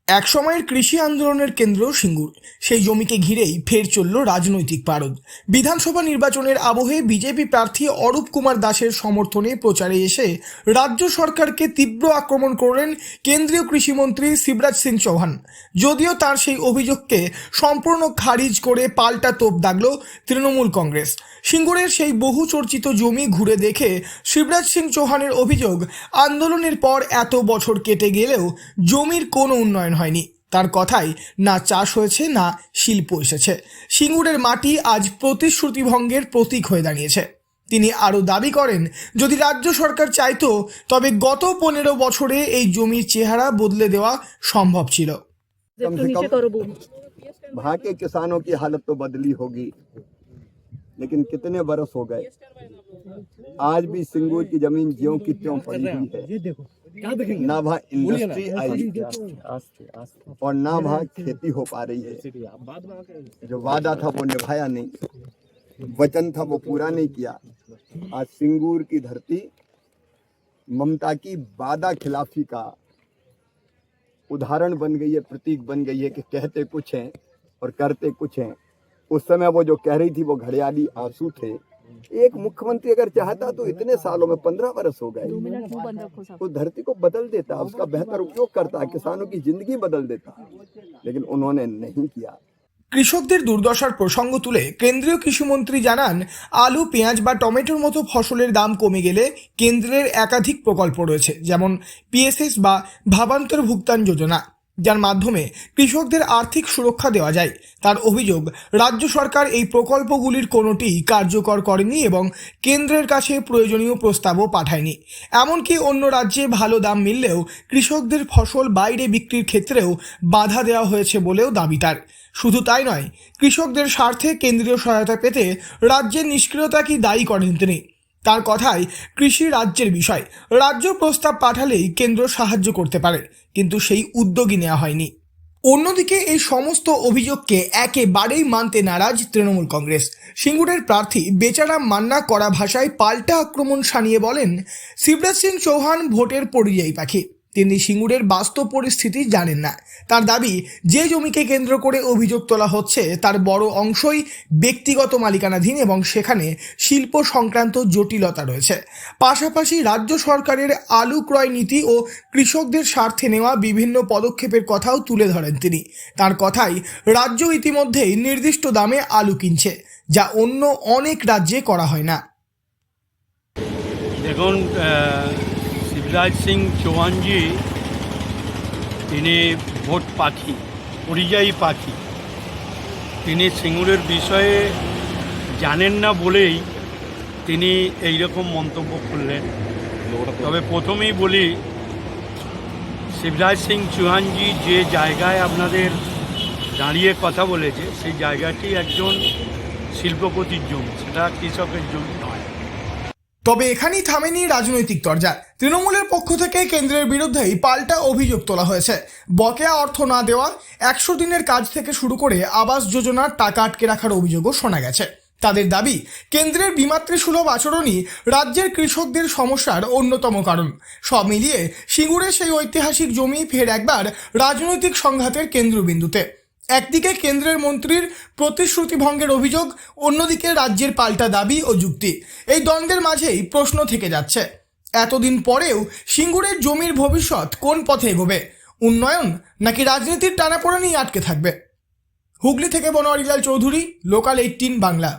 এক সময়ের কৃষি আন্দোলনের কেন্দ্র সিঙ্গুর, সেই জমিকে ঘিরেই ফের চলল রাজনৈতিক পারদ। বিধানসভা নির্বাচনের আবহে বিজেপি প্রার্থী অরূপ কুমার দাসের সমর্থনে প্রচারে এসে রাজ্য সরকারকে তীব্র আক্রমণ করলেন কেন্দ্রীয় কৃষিমন্ত্রী শিবরাজ সিং চৌহান। যদিও তার সেই অভিযোগকে সম্পূর্ণ খারিজ করে পাল্টা তোপ দাগল তৃণমূল কংগ্রেস। সিঙ্গুরের সেই বহু চর্চিত জমি ঘুরে দেখে শিবরাজ সিং চৌহানের অভিযোগ, আন্দোলনের পর এত বছর কেটে গেলেও জমির কোনো উন্নয়ন হয়নি। তার কথাই না চাষ হয়েছে না শিল্প এসেছে। সিঙ্গুরের মাটি আজ প্রতিশ্রুতিভঙ্গের প্রতীক হয়ে দাঁড়িয়েছে। তিনি আরও দাবি করেন, যদি রাজ্য সরকার চাইতো তবে গত 15 বছরে এই জমির চেহারা বদলে দেওয়া সম্ভব ছিল। वहाँ के किसानों की हालत तो बदली होगी, लेकिन कितने बरस हो गए, आज भी सिंगूर की जमीन ज्यों की त्यों पड़ी हुई है। ना वहाँ इंडस्ट्री आई और ना वहाँ खेती हो पा रही है। जो वादा था वो निभाया नहीं, वचन था वो पूरा नहीं किया। आज सिंगूर की धरती ममता की वादा खिलाफी का उदाहरण बन गई है, प्रतीक बन गई है कि कहते कुछ हैं और करते कुछ हैं। उस समय वो जो कह रही थी वो घड़ियाली आंसू थे। एक मुख्यमंत्री अगर चाहता तो इतने सालों में 15 बरस हो गए, वो धरती को बदल देता, उसका बेहतर उपयोग करता, किसानों की जिंदगी बदल देता, लेकिन उन्होंने नहीं किया। কৃষকদের দুর্দশার প্রসঙ্গ তুলে কেন্দ্রীয় কৃষিমন্ত্রী জানান, আলু, পেঁয়াজ বা টমেটোর মতো ফসলের দাম কমে গেলে কেন্দ্রের একাধিক প্রকল্প রয়েছে, যেমন পিএসএস বা ভাবান্তর ভুগতান যোজনা, যার মাধ্যমে কৃষকদের আর্থিক সুরক্ষা দেওয়া যায়। তার অভিযোগ, রাজ্য সরকার এই প্রকল্পগুলির কোনোটি কার্যকর করেনি এবং কেন্দ্রের কাছে প্রয়োজনীয় প্রস্তাবও পাঠায়নি। এমনকি অন্য রাজ্যে ভালো দাম মিললেও কৃষকদের ফসল বাইরে বিক্রির ক্ষেত্রেও বাধা দেওয়া হয়েছে বলেও দাবি তার। শুধু তাই নয়, কৃষকদের স্বার্থে কেন্দ্রীয় সহায়তা পেতে রাজ্যের নিষ্ক্রিয়তাকে দায়ী করেন তিনি। তার কথায়, কৃষি রাজ্যের বিষয়, রাজ্য প্রস্তাব পাঠালেই কেন্দ্র সাহায্য করতে পারে, কিন্তু সেই উদ্যোগই নেওয়া হয়নি। অন্যদিকে এই সমস্ত অভিযোগকে একেবারেই মানতে নারাজ তৃণমূল কংগ্রেস। সিঙ্গুরের প্রার্থী বেচারাম মান্না কড়া ভাষায় পাল্টা আক্রমণ শানিয়ে বলেন, শিবরাজ সিং চৌহান ভোটের পরিযায়ী পাখি, তিনি সিঙ্গুরের বাস্তব পরিস্থিতি জানেন না। তার দাবি, যে জমিকে কেন্দ্র করে অভিযোগ তোলা হচ্ছে তার বড় অংশই ব্যক্তিগত মালিকানাধীন এবং সেখানে শিল্প সংক্রান্ত জটিলতা রয়েছে। পাশাপাশি রাজ্য সরকারের আলু ক্রয় নীতি ও কৃষকদের স্বার্থে নেওয়া বিভিন্ন পদক্ষেপের কথাও তুলে ধরেন তিনি। তার কথাই, রাজ্য ইতিমধ্যেই নির্দিষ্ট দামে আলু কিনছে, যা অন্য অনেক রাজ্যে করা হয় না। দেখুন, শিবরাজ সিং চৌহানজি তিনি ভোট পাখি, পরিযায়ী পাখি। তিনি সিঙ্গুরের বিষয়ে জানেন না বলেই তিনি এই রকম মন্তব্য করলেন। তবে প্রথমেই বলি, শিবরাজ সিং চৌহানজি যে জায়গায় আপনাদের দাঁড়িয়ে কথা বলেছে, সেই জায়গাটি একজন শিল্পপতির জমি, সেটা কৃষকের জমি নয়। তবে এখানেই থামেনি রাজনৈতিক তরজা। তৃণমূলের পক্ষ থেকে কেন্দ্রের বিরুদ্ধেই পাল্টা অভিযোগ তোলা হয়েছে। বকেয়া অর্থ না দেওয়া, 100 দিনের কাজ থেকে শুরু করে আবাস যোজনার টাকা আটকে রাখার অভিযোগও শোনা গেছে। তাদের দাবি, কেন্দ্রের বিমাতৃসুলভ আচরণই রাজ্যের কৃষকদের সমস্যার অন্যতম কারণ। সব মিলিয়ে সিঙ্গুরের সেই ঐতিহাসিক জমি ফের একবার রাজনৈতিক সংঘাতের কেন্দ্রবিন্দুতে। একদিকে কেন্দ্রের মন্ত্রীর প্রতিশ্রুতি ভঙ্গের অভিযোগ, অন্যদিকে রাজ্যের পাল্টা দাবি ও যুক্তি। এই দ্বন্দ্বের মাঝেই প্রশ্ন থেকে যাচ্ছে, এতদিন পরেও সিঙ্গুরের জমির ভবিষ্যৎ কোন পথে এগোবে? উন্নয়ন নাকি রাজনীতির টানাপোড়েনেই আটকে থাকবে? হুগলি থেকে বনোয়ারিলাল চৌধুরী, লোকাল 18 বাংলা।